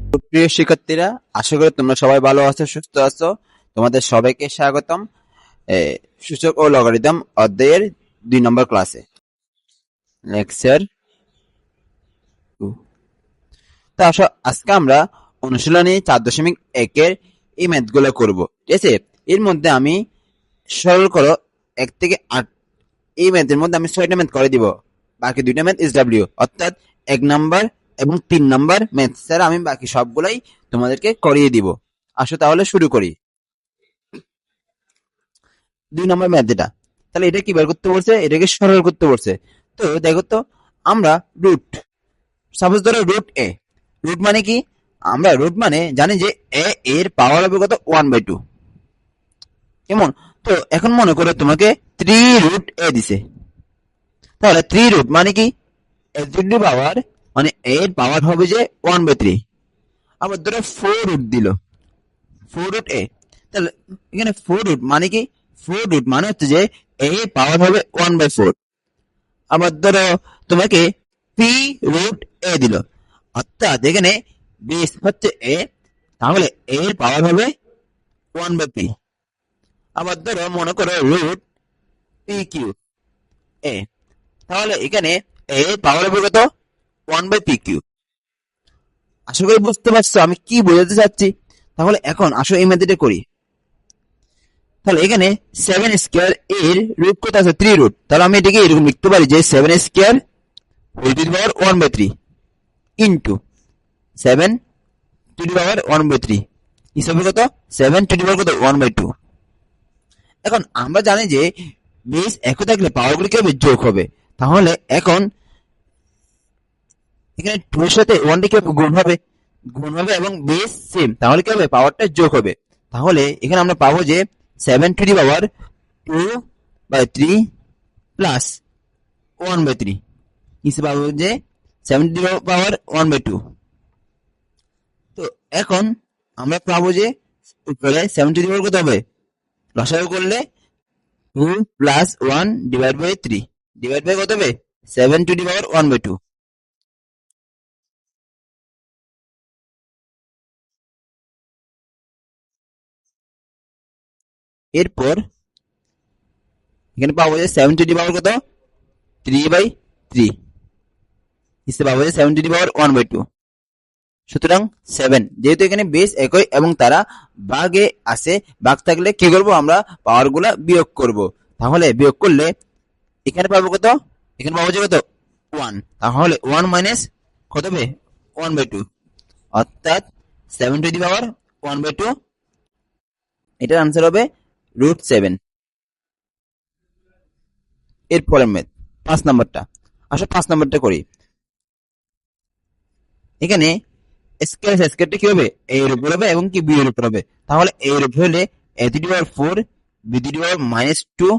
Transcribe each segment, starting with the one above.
প্রিয় শিক্ষার্থীরা, আশা করি তোমরা সবাই ভালো আছো, সুস্থ আছো। তোমাদের সবাইকে স্বাগতম সূচক ও লগারিদম অধ্যায়ের 2 নম্বর ক্লাসে, লেকচার 2। তো আসো, আজকে আমরা অনুশীলনী 4.1 এই ম্যাথগুলো করব। ঠিক আছে, এর মধ্যে আমি সরল করো 1 থেকে 8, এই ম্যাথের মধ্যে আমি 6টা ম্যাথ করে দিব, বাকি 2টা ম্যাথ SW, অর্থাৎ 1 নাম্বার এবং 3 নাম্বার ম্যাথ স্যার আমি বাকি সবগুলাই তোমাদেরকে করিয়ে দিব। আসো তাহলে শুরু করি। 2 নম্বর ম্যাথ যেটা, তাহলে এটা কি বের করতে বলছে, এটাকে সরল করতে বলছে। তো দেখো তো, আমরা রুট, সাপোজ ধরো রুট এ, রুট মানে কি, আমরা রুট মানে জানি যে এ এর পাওয়ার হবে কত 1/2, কেমন। তো এখন মনে করো তোমাকে 3 রুট এ দিছে, তাহলে 3 রুট মানে কি, এ পাওয়ার মানে এর পাওয়ার হবে যে 1/3। আবার ধরো 4 রুট দিল, 4 রুট এ, তাহলে এখানে 4 রুট মানে কি, 4 রুট মানে হচ্ছে যে এ পাওয়ার হবে 1/4। আবার ধরো তোমাকে 3 রুট এ দিল, অর্থাৎ এখানে বেস হচ্ছে এ, তাহলে এর পাওয়ার হবে 1/3। আবার ধরো মনে করো রুট পি কিউ এ, তাহলে এখানে এ পাওয়ার হবে কত 1/p কিউ। আশা করি বুঝতে পারছো আমি কি বোঝাতে চাচ্ছি। তাহলে এখন আসো এই মেথডে করি। তাহলে এখানে 7 স্কয়ার এর রুট কত আছে, 3 রুট, তাহলে আমি এটাকে এরকম লিখতে পারি যে 7 square whole to the power 1/3 into 7 to the power 1/3 হিসাবে কত 7 টু দি পাওয়ার কত 1/2। এখন আমরা জানি যে বেস একই থাকলে পাওয়ারগুলো কি হবে, যোগ হবে। তাহলে এখন এখানে 2 এর সাথে 1 কি হবে, গুণ হবে এবং বেস সেম, তাহলে কি হবে, পাওয়ারটা যোগ হবে। তাহলে এখানে আমরা পাবো যে 7 টু দি পাওয়ার 2/3 প্লাস 1/3 হিসেবে পাবো যে 7 টু দি পাওয়ার 1/2। তো এখন আমরা পাবো যে উপরে 7 টু দি পাওয়ার কত হবে, লসাগু করলে 2 plus 1 divide by 3 divide by কত হবে 7 টু দি পাওয়ার 1/2। এরপর এখানে পাবো যে 7 টু দি পাওয়ার কত 3/3 হিসেবে পাবো যে 7 টু দি পাওয়ার 1/2। সুতরাং 7, যেহেতু এখানে বেস একই এবং তারা ভাগে আছে, ভাগ থাকলে কি করব, আমরা পাওয়ার গুলা বিয়োগ করব। তাহলে বিয়োগ করলে এখানে পাবো কত, এখানে পাবো যে কত 1, তাহলে 1 মাইনাস কত হবে 1/2, অর্থাৎ 7 টু দি পাওয়ার 1/2। এটার আনসার হবে √7। এরপরের ম্যাথ 5 নাম্বারটা, আসলে 5 নাম্বারটা করি। এখানে স্কয়ারটা কি হবে, a এর উপর হবে এবং কি b এর উপর হবে। তাহলে a এর উপর হলে a to the power 4 b to the power -2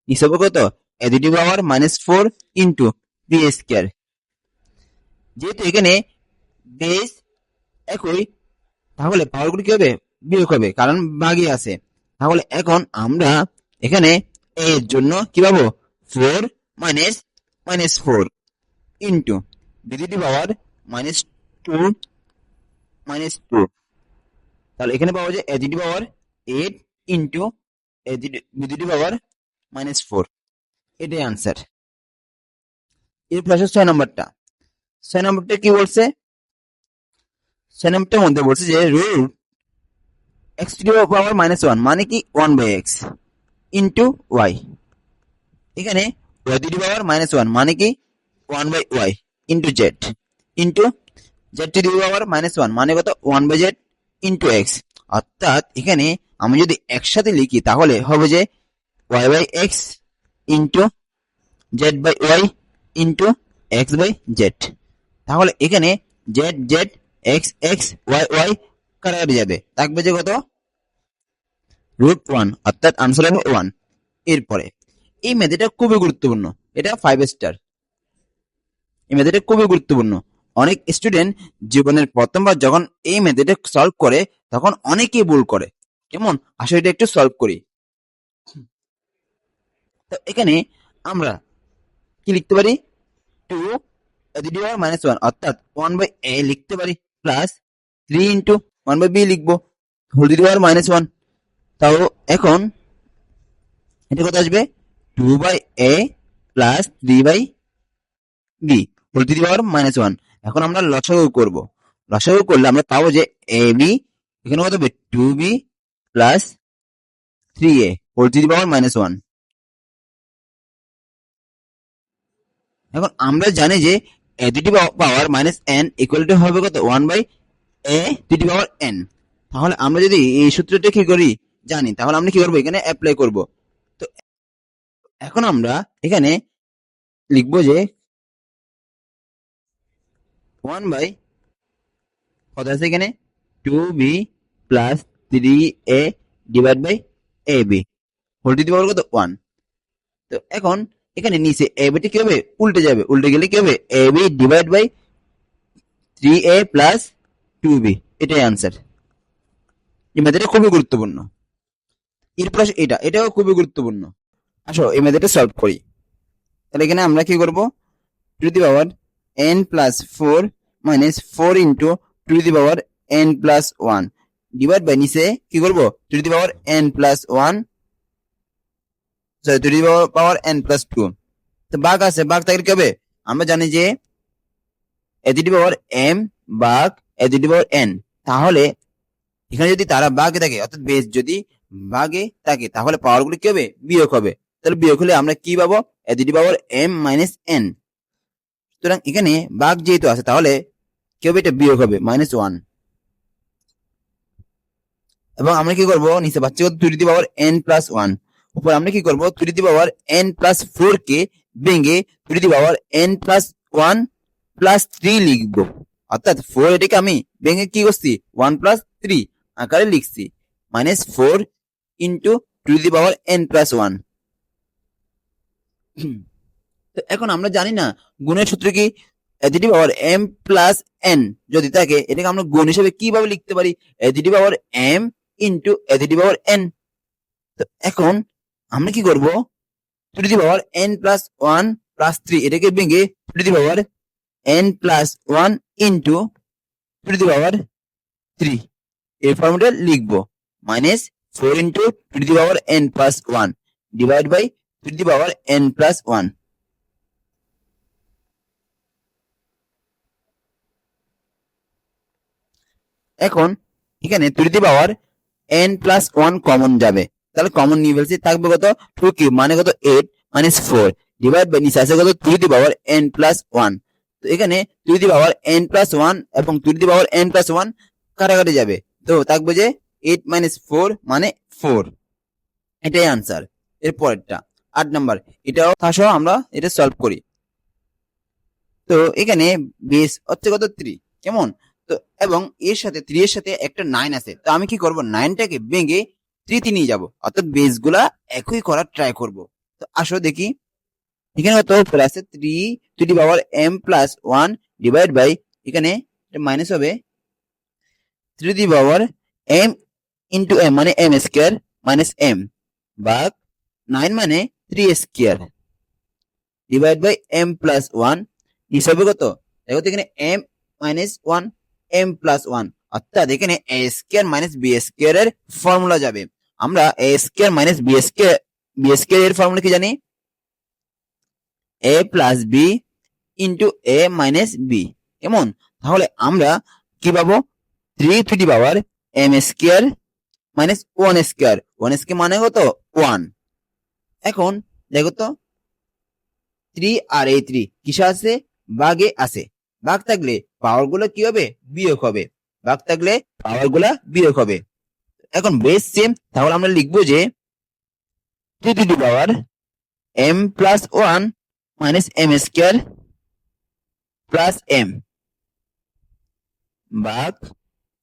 হিসাবে কত a to the power -4 into b square. যেহেতু এখানে বেস একই, তাহলে পাওয়ারগুলো কি হবে, বিয়োগ হবে, কারণ ভাগই আছে। তাহলে এখন আমরা এখানে a এর জন্য কি পাবো 4 -4 into b to the power -2 -2, তাহলে এখানে পাওয়া যায় a to the power 8 into b to the power -4। এটাই আনসার। এরপর আসে 6 নম্বরটা। 6 নম্বরটা কি বলছে, 6 নম্বরটার মধ্যে বলছে যে root x to the power -1 মানে কি 1/x ইনটু y। এখানে y টু দি পাওয়ার -1 মানে কি 1/y into z into z to the power -1 মানে কত 1/z ইনটু x। অর্থাৎ এখানে আমি যদি একসাথে লিখি তাহলে হবে যে y/x into z/y into x/z। তাহলে এখানে z z x x y y কাটাকাটি যাবে, থাকবে যে কত √1, অর্থাৎ আনসার হবে 1। এরপরে এই মেথডটা খুবই গুরুত্বপূর্ণ, এটা 5 স্টার। এই মেথডটা খুবই গুরুত্বপূর্ণ। অনেক স্টুডেন্ট জীবনের প্রথমবার যখন এই মেথডটা সলভ করে তখন অনেকেই ভুল করে, কেমন। আসলে এটা একটু সলভ করি। তো এখানে আমরা কি লিখতে পারি, 2 a টু দি পাওয়ার -1 অর্থাৎ 1/a লিখতে পারি, প্লাস 3 ইন্টু 1/b লিখবো, হোল টু দি পাওয়ার -1। তাও এখন এটা কত আসবে, 2/a plus 3/b whole to the power -1। এখন আমরা লসাগু করব। লসাগু করলে আমরা পাবো যে ab এখানে কত হবে, 2b plus 3a whole to the power -1। এখন আমরা জানি যে a to the power -n equal to হবে কত, 1/a two the power n। তাহলে আমরা যদি এই সূত্রটা কি করি জানি, তাহলে আমরা কি করবো, এখানে অ্যাপ্লাই করব। তো এখন আমরা এখানে লিখবো যে 1 বাই কত আছে এখানে, 2b plus 3a divide by ab whole to the power কত, 1। তো এখন এখানে নিচে ab টা কি হবে, উল্টে যাবে, উল্টে গেলে কি হবে, ab divide by 3a plus 2b। এটাই আনসার। এই মেথডটা খুবই গুরুত্বপূর্ণ। এরপর এটাও খুবই গুরুত্বপূর্ণ। আসো এই মেথডটা সলভ করি। তাহলে এখানে আমরা কি করব, two the power n plus 4 minus 4 into two the power n plus 1 divide by নিচে কি করব, two the power n plus 1, sorry two the power n plus 2। তো ভাগ আছে, ভাগ থাকলে কি হবে, আমরা জানি যে a to the power m ভাগ a to the power n। তাহলে এখানে যদি তারা ভাগে থাকে, অর্থাৎ বেস যদি ভাগে থাকে, তাহলে পাওয়ার গুলো কি হবে, বিয়োগ হবে। তাহলে বিয়োগ হলে আমরা কি পাবো, a to the power m minus n। সুতরাং এখানে ভাগ যেহেতু আছে, তাহলে কি হবে, এটা বিয়োগ হবে -1। এবং আমরা কি করব, নিচে পাচ্ছি কত, to the power n plus 1। উপর আমরা কি করব, two the power n plus 4 কে ভেঙে to the power n plus 1 plus 3 লিখবো। অর্থাৎ 4 এটাকে আমি ভেঙে কি করছি, 1 প্লাস 3 আকারে লিখছি, -4 into two the power n plus 1। তো এখন আমরা জানি না গুণের সূত্র কি, a to the power m plus n যদি থাকে, এটাকে আমরা গুণ হিসেবে কিভাবে লিখতে পারি, a to the power m into a to the power n। তো এখন আমরা কি করব, two the power n plus 1 plus 3 এটাকে ভেঙে to the power n plus 1 into two the power 3 এই ফর্মুলা লিখবো, -4 into two the power n plus 1 divide by to the power n plus 1। এখন এখানে to the power n plus 1 common যাবে, তাহলে common নিয়ে ফেলছি, থাকবে কত, 2 কিউব মানে কত, 8 -4 ডিভাইড বাই নিচে আছে কত, to the power n plus 1। তো এখানে to the power n plus 1 এবং two the power n plus 1 কাটাকাটি যাবে, তো থাকবে যে 8 -4 মানে 4। এটাই আনসার। এর পরেরটা 8 নাম্বার, এটাও আসো আমরা এটা সলভ করি। তো এখানে বেস হচ্ছে কত, 3, কেমন। তো এবং এর সাথে 3 এর সাথে একটা 9 আছে, তো আমি কি করব, 9টাকে ভেঙে 3 তে নিয়ে যাব, অর্থাৎ বেস গুলা একই করার ট্রাই করব। তো আসো দেখি, এখানে কত উপরে আছে, 3 to the power m plus 1 divide by, এখানে এটা মাইনাস হবে 3 to the power m into m মানে m স্কয়ার মাইনাস m ভাগ 9 মানে 3 স্কয়ার ডিভাইড বাই m প্লাস 1 হিসাবে কত, দেখো তো এখানে m মাইনাস 1 m প্লাস 1, অর্থাৎ এখানে a square minus b square এর ফর্মুলা যাবে। আমরা a square minus b square এর ফর্মুলা কি জানি, a plus b into a minus b, কেমন। তাহলে আমরা কি পাবো, 3 to the power m square minus 1 square, 1 square মানে কত, 1। এখন দেখো তো 3 আর এই 3 কিসে আছে, ভাগে আছে, ভাগ থাকলে পাওয়ার গুলো কি হবে, বিয়োগ হবে, ভাগ থাকলে পাওয়ার গুলা বিয়োগ হবে। এখন বেস সেম, তাহলে আমরা লিখবো যে 3 to the power m plus 1 minus m square plus m ভাগ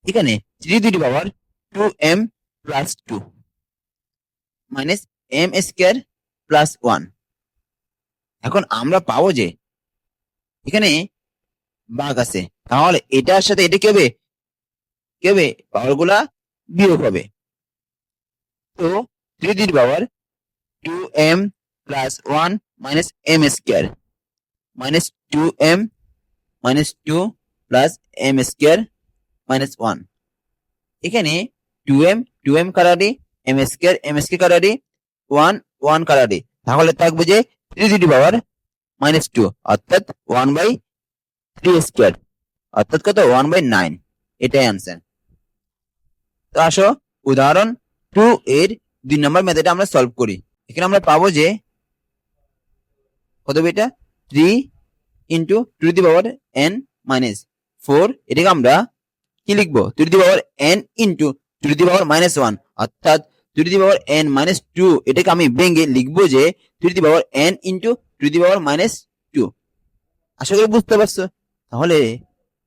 এখানে 3 to the power 2m plus 2 minus m square plus 1। এখন আমরা পাবো যে এখানে ভাগ আছে, তাহলে এটার সাথে এটা কি হবে, পাওয়ার গুলা বিয়োগ হবে। তো 3 to the power 2m plus 1 minus m square minus 2m minus 2 plus m square minus one. এখানে টু এম কাটারি, এম স্কোয়ার কাটারি, ওয়ান কাটারি, তাহলে থাকবে যে three to the power minus two, অর্থাৎ ওয়ান বাই থ্রি স্কোয়ার, অর্থাৎ কত ওয়ান বাই নাইন। এটাই আনসার। তো আসো উদাহরণ 2 এর 2 নম্বর মেথডে আমরা সলভ করি। এখানে আমরা পাবো যে কত এটা 3 into two the power n minus 4, এটাকে আমরা কি লিখবো two the power n into two the power minus 1, অর্থাৎ two the power n minus 2, এটাকে আমি ভেঙে লিখবো যে two the power n into two the power minus 2। আশা করি বুঝতে পারছো। তাহলে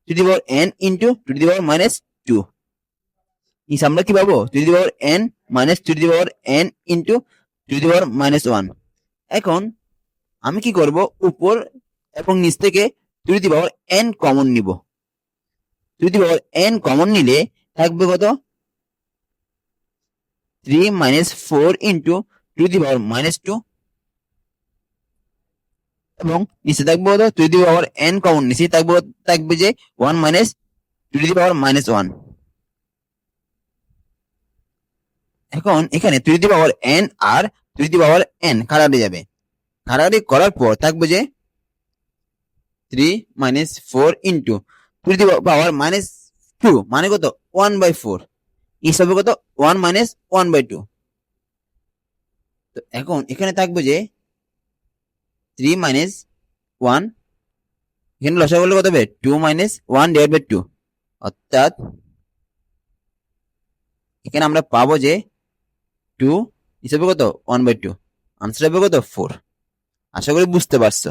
two the power n into two the power minus 2, নিচে আমরা কি পাবো two the power n minus to the power n into two the power minus 1। এখন আমি কি করব, উপর এবং নিচ থেকে to the power n common নিব। To the power n common নিলে থাকবে কত 3 minus 4 into two the power minus 2, এবং নিচে থাকবে কত to the power n common নিচে থাকবে যে 1 minus to the power minus 1। এখন এখানে টু দি পাওয়ার n আর টু দি পাওয়ার n কাটাতে যাবে, কাটাকাটি করার পর থাকবে যে 3 minus 4 into two the power minus 2, মানে কত 1 বাই 4, হিসাবে কত 1 মাইনাস 1 বাই 2। তো এখন এখানে থাকবে যে 3 মাইনাস 1, এখানে লসাগু করলে কত হবে 2 মাইনাস 1 ডিভাইড বাই 2, অর্থাৎ এখানে আমরা পাবো যে 2 হিসাবে কত 1 বাই 2, আনসার হবে কত 4। আশা করি বুঝতে পারছো।